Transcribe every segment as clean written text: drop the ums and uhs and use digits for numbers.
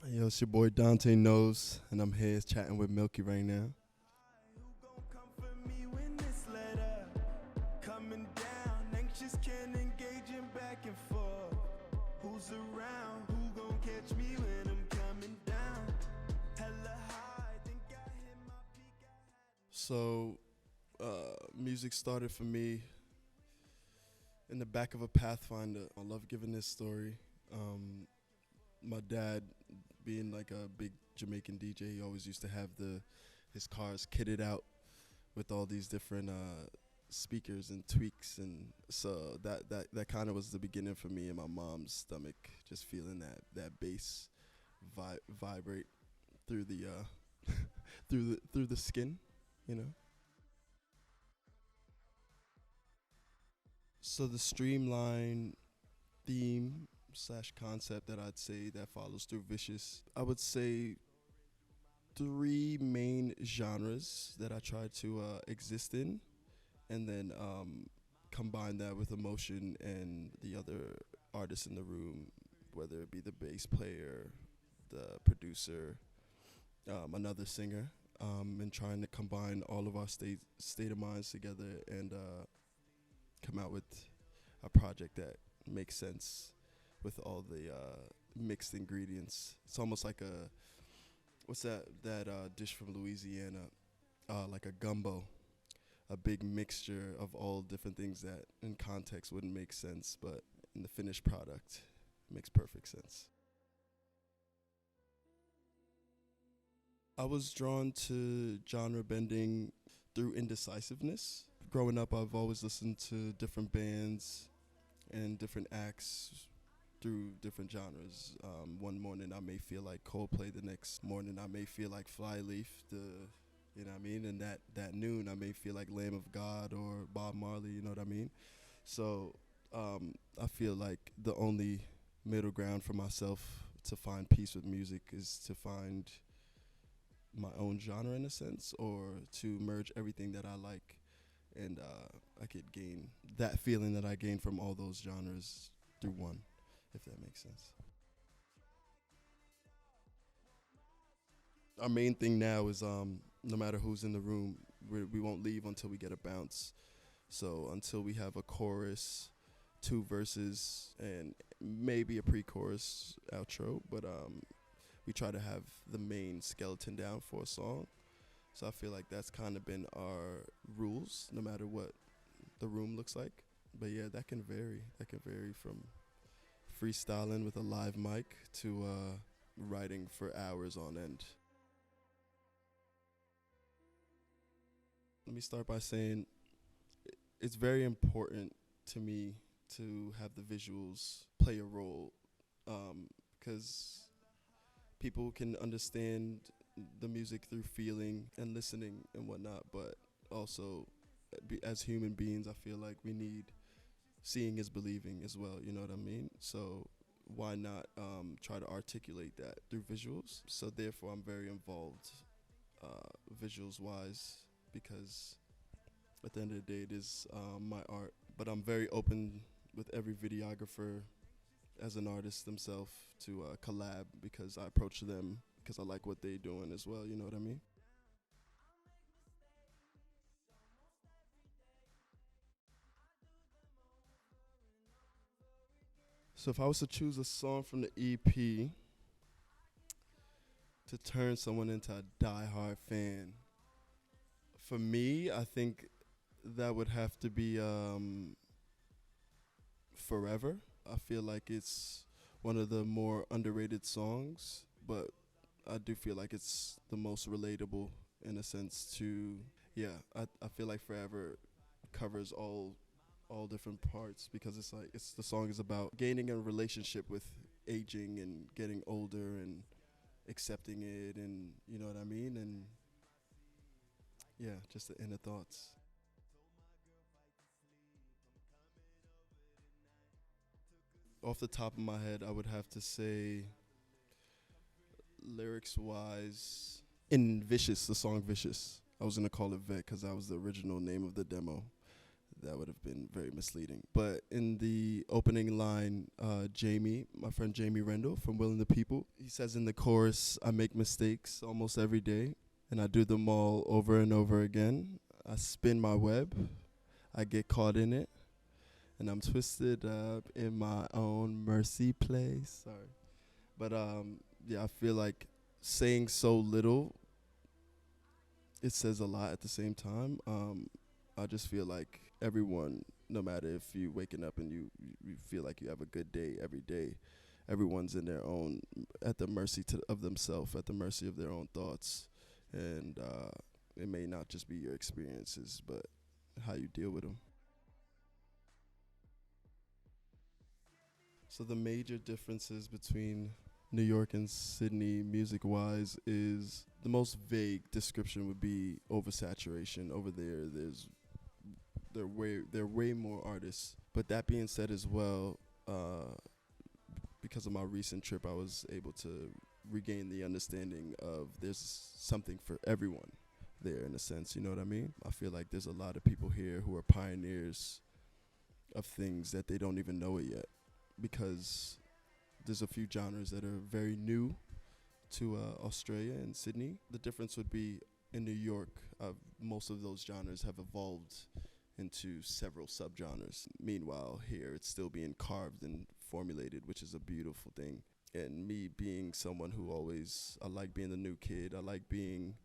Yo, it's your boy Danté Knows, and I'm here chatting with Milky right now. Who gon' comfort me when this letter coming down? Anxious can engage in back and forth. Who's around? Who gon' catch me when I'm coming down? Hella high, think I hit my peak. So, music started for me in the back of a Pathfinder. I love giving this story. My dad, being like a big Jamaican DJ, he always used to have his cars kitted out with all these different speakers and tweaks, and so that kind of was the beginning for me in my mom's stomach, just feeling that bass vibrate through the through the skin, you know. So the streamline theme slash concept that I'd say that follows through Vicious, I would say three main genres that I try to exist in, and then combine that with emotion and the other artists in the room, whether it be the bass player, the producer, another singer, and trying to combine all of our state of minds together and come out with a project that makes sense with all the mixed ingredients. It's almost like what's that dish from Louisiana, like a gumbo, a big mixture of all different things that in context wouldn't make sense, but in the finished product makes perfect sense. I was drawn to genre bending through indecisiveness. Growing up, I've always listened to different bands and different acts through different genres. One morning I may feel like Coldplay, the next morning I may feel like Flyleaf, you know what I mean? And that noon I may feel like Lamb of God or Bob Marley, you know what I mean? So I feel like the only middle ground for myself to find peace with music is to find my own genre in a sense, or to merge everything that I like, and I could gain that feeling that I gain from all those genres through one, if that makes sense. Our main thing now is no matter who's in the room, we won't leave until we get a bounce. So until we have a chorus, two verses, and maybe a pre-chorus outro, but we try to have the main skeleton down for a song. So I feel like that's kind of been our rules, no matter what the room looks like. But yeah, that can vary. That can vary from freestyling with a live mic to writing for hours on end. Let me start by saying it's very important to me to have the visuals play a role, because people can understand the music through feeling and listening and whatnot, but also as human beings, I feel like we need seeing is believing as well, you know what I mean? So why not try to articulate that through visuals? So therefore I'm very involved visuals wise, because at the end of the day it is my art, but I'm very open with every videographer as an artist themselves to collab, because I approach them because I like what they're doing as well, you know what I mean? So if I was to choose a song from the EP to turn someone into a diehard fan, for me, I think that would have to be Forever. I feel like it's one of the more underrated songs, but I do feel like it's the most relatable in a sense to, yeah, I feel like Forever covers all different parts, because it's the song is about gaining a relationship with aging and getting older and accepting it, and you know what I mean, and yeah, just the inner thoughts. Off the top of my head, I would have to say, lyrics wise, in Vicious, the song Vicious, I was gonna call it Vet because that was the original name of the demo. that would have been very misleading. But in the opening line, Jamie, my friend Jamie Rendell from Willing the People, he says in the chorus, I make mistakes almost every day, and I do them all over and over again. I spin my web, I get caught in it, and I'm twisted up in my own mercy place. Sorry. But yeah, I feel like saying so little, it says a lot at the same time. I just feel like everyone, no matter if you waking up and you feel like you have a good day every day, everyone's in their own, at the mercy of themselves, at the mercy of their own thoughts. And it may not just be your experiences, but how you deal with them. So the major differences between New York and Sydney music-wise is the most vague description would be oversaturation. Over there, there are way more artists. But that being said as well, because of my recent trip, I was able to regain the understanding of there's something for everyone there in a sense, you know what I mean? I feel like there's a lot of people here who are pioneers of things that they don't even know it yet, because there's a few genres that are very new to Australia and Sydney. The difference would be in New York, most of those genres have evolved into several subgenres. Meanwhile, here it's still being carved and formulated, which is a beautiful thing. And me being someone who I like being the new kid. I like being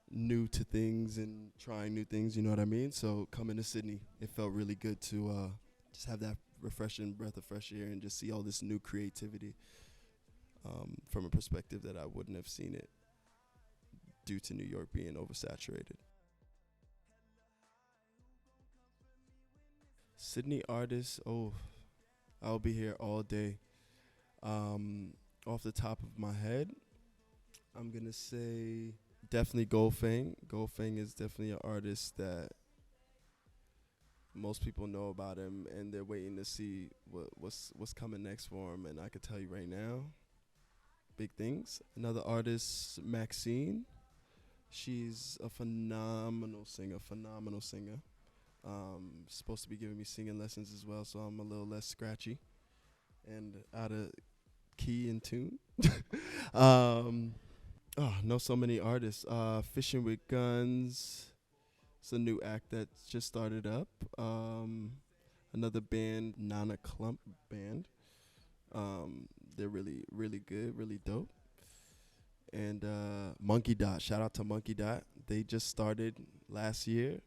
new to things and trying new things, you know what I mean? So coming to Sydney, it felt really good to just have that refreshing breath of fresh air and just see all this new creativity from a perspective that I wouldn't have seen it due to New York being oversaturated. Sydney artists, I'll be here all day. Off the top of my head, I'm going to say definitely Goldfang. Goldfang is definitely an artist that most people know about him, and they're waiting to see what's coming next for him. And I could tell you right now, big things. Another artist, Maxine. She's a phenomenal singer. Supposed to be giving me singing lessons as well, so I'm a little less scratchy and out of key and tune. Know so many artists. Fishing with Guns. It's a new act that just started up. Another band, Nana Clump Band. They're really, really good, really dope. And Monkey Dot. Shout out to Monkey Dot. They just started last year.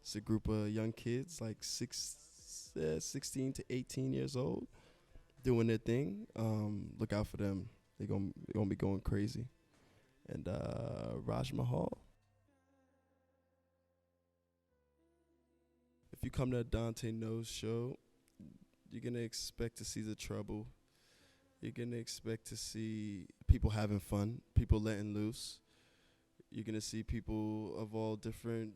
It's a group of young kids, like 16 to 18 years old, doing their thing. Look out for them. They're gonna be going crazy. And Raj Mahal. If you come to a Danté Knows show, you're going to expect to see the trouble. You're going to expect to see people having fun, people letting loose. You're going to see people of all different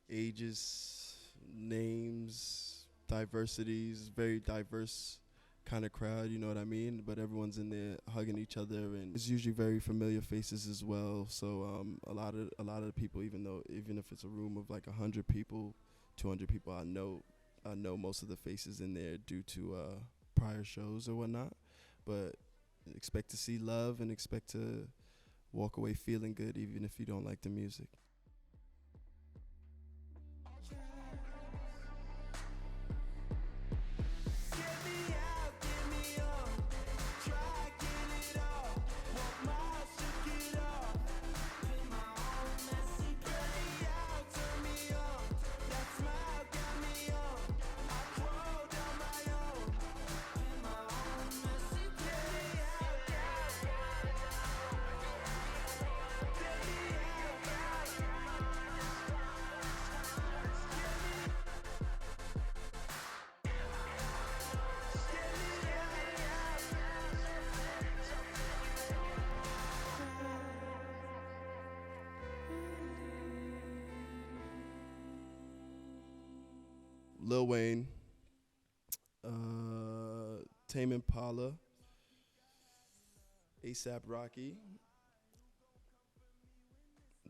ages, names, diversities, very diverse kind of crowd, you know what I mean? But everyone's in there hugging each other, and it's usually very familiar faces as well. So a lot of the people, even if it's a room of like 100 people, 200 people, I know most of the faces in there due to prior shows or whatnot. But expect to see love and expect to walk away feeling good, even if you don't like the music. Lil Wayne, Tame Impala, A$AP Rocky,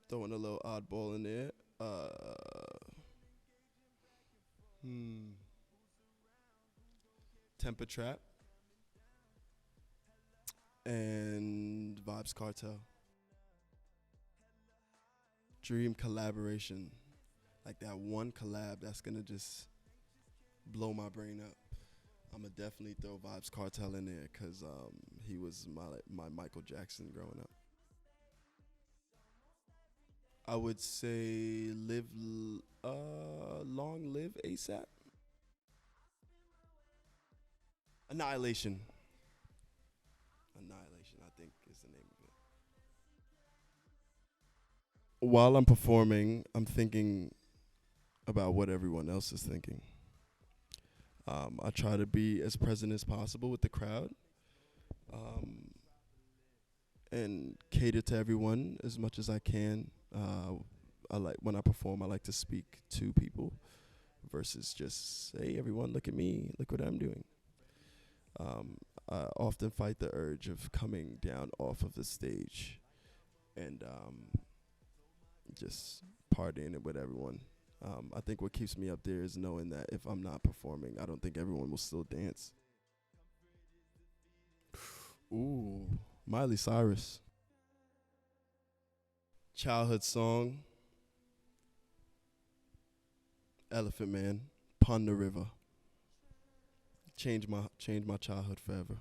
throwing a little oddball in there. Hmm. Temper Trap and Vibes Cartel. Dream collaboration. Like that one collab that's gonna just blow my brain up. I'm gonna definitely throw Vibes Cartel in there because he was my Michael Jackson growing up. I would say long live ASAP. Annihilation. Annihilation, I think is the name of it. While I'm performing, I'm thinking about what everyone else is thinking. I try to be as present as possible with the crowd, um, and cater to everyone as much as I can. I like when I perform. I like to speak to people versus just, hey, everyone, look at me, look what I'm doing. I often fight the urge of coming down off of the stage and just partying it with everyone. I think what keeps me up there is knowing that if I'm not performing, I don't think everyone will still dance. Ooh, Miley Cyrus. Childhood song, Elephant Man, Pond the River. Changed my childhood forever.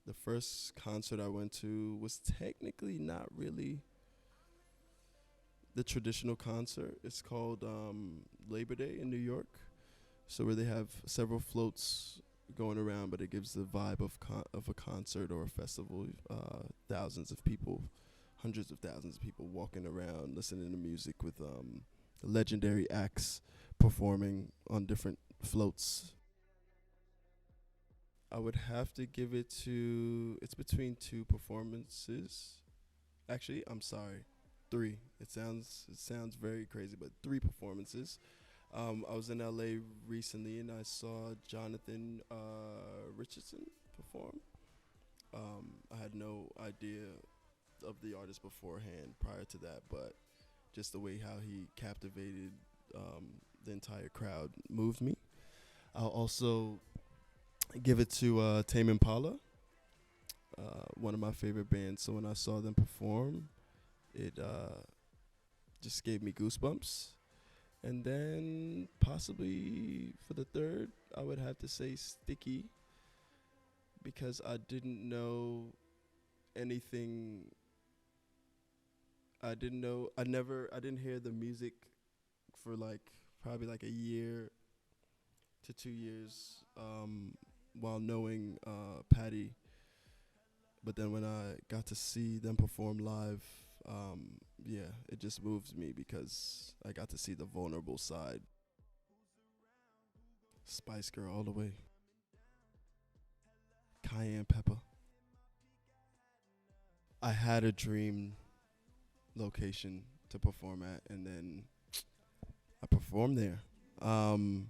The first concert I went to was technically not really the traditional concert. It's called Labor Day in New York. So where they have several floats going around, but it gives the vibe of a concert or a festival. Thousands of people, hundreds of thousands of people walking around, listening to music with legendary acts performing on different floats. I would have to give it to. It's between two performances. Actually, I'm sorry, three. It sounds very crazy, but three performances. I was in LA recently and I saw Jonathan Richardson perform. I had no idea of the artist beforehand prior to that, but just the way how he captivated the entire crowd moved me. I'll also give it to Tame Impala, one of my favorite bands. So when I saw them perform, it just gave me goosebumps. And then possibly for the third, I would have to say Sticky because I didn't know anything. I didn't hear the music for like probably like a year to 2 years while knowing Patty. But then when I got to see them perform live, yeah, it just moves me because I got to see the vulnerable side. Spice Girl all the way. Cayenne Pepper. I had a dream location to perform at, and then I performed there. Um,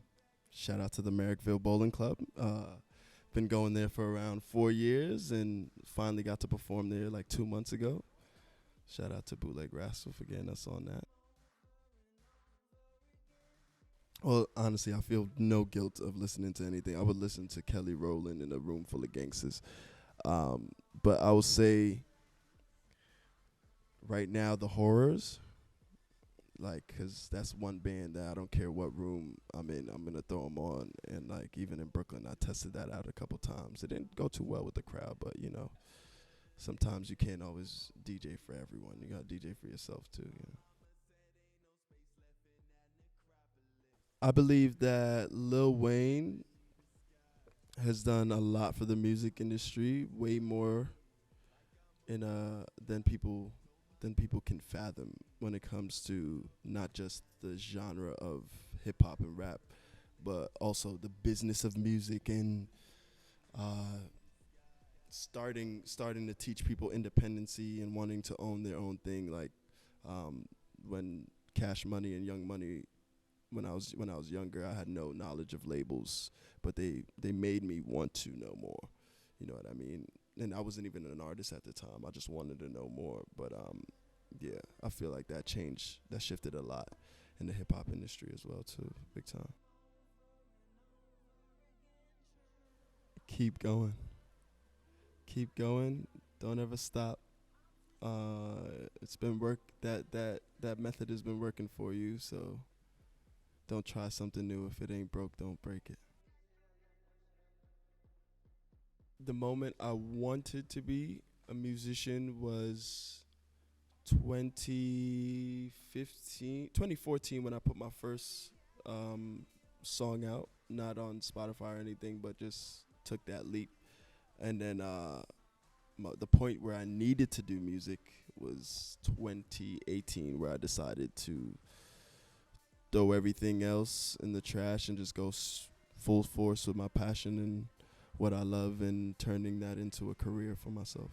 Shout out to the Merrickville Bowling Club. Been going there for around 4 years, and finally got to perform there like 2 months ago. Shout out to Bootleg Rascal for getting us on that. Well, honestly, I feel no guilt of listening to anything. I would listen to Kelly Rowland in a room full of gangsters. But I will say right now, the Horrors, like, 'cause that's one band that I don't care what room I'm in, I'm going to throw them on. And, like, even in Brooklyn, I tested that out a couple times. It didn't go too well with the crowd, but, you know, sometimes you can't always DJ for everyone. You got to DJ for yourself, too, you know. I believe that Lil Wayne has done a lot for the music industry, way more in than people can fathom when it comes to not just the genre of hip hop and rap, but also the business of music and uh, starting to teach people independency and wanting to own their own thing. Like when Cash Money and Young Money, when I was younger, I had no knowledge of labels, but they made me want to know more. You know what I mean? And I wasn't even an artist at the time. I just wanted to know more. But yeah, I feel like that changed, that shifted a lot. in the hip hop industry as well too, big time. Keep going. Keep going. Don't ever stop. It's been work that method has been working for you, so don't try something new. If it ain't broke, don't break it. The moment I wanted to be a musician was 2014 when I put my first song out, not on Spotify or anything, but just took that leap. And then the point where I needed to do music was 2018, where I decided to throw everything else in the trash and just go full force with my passion and what I love, and turning that into a career for myself.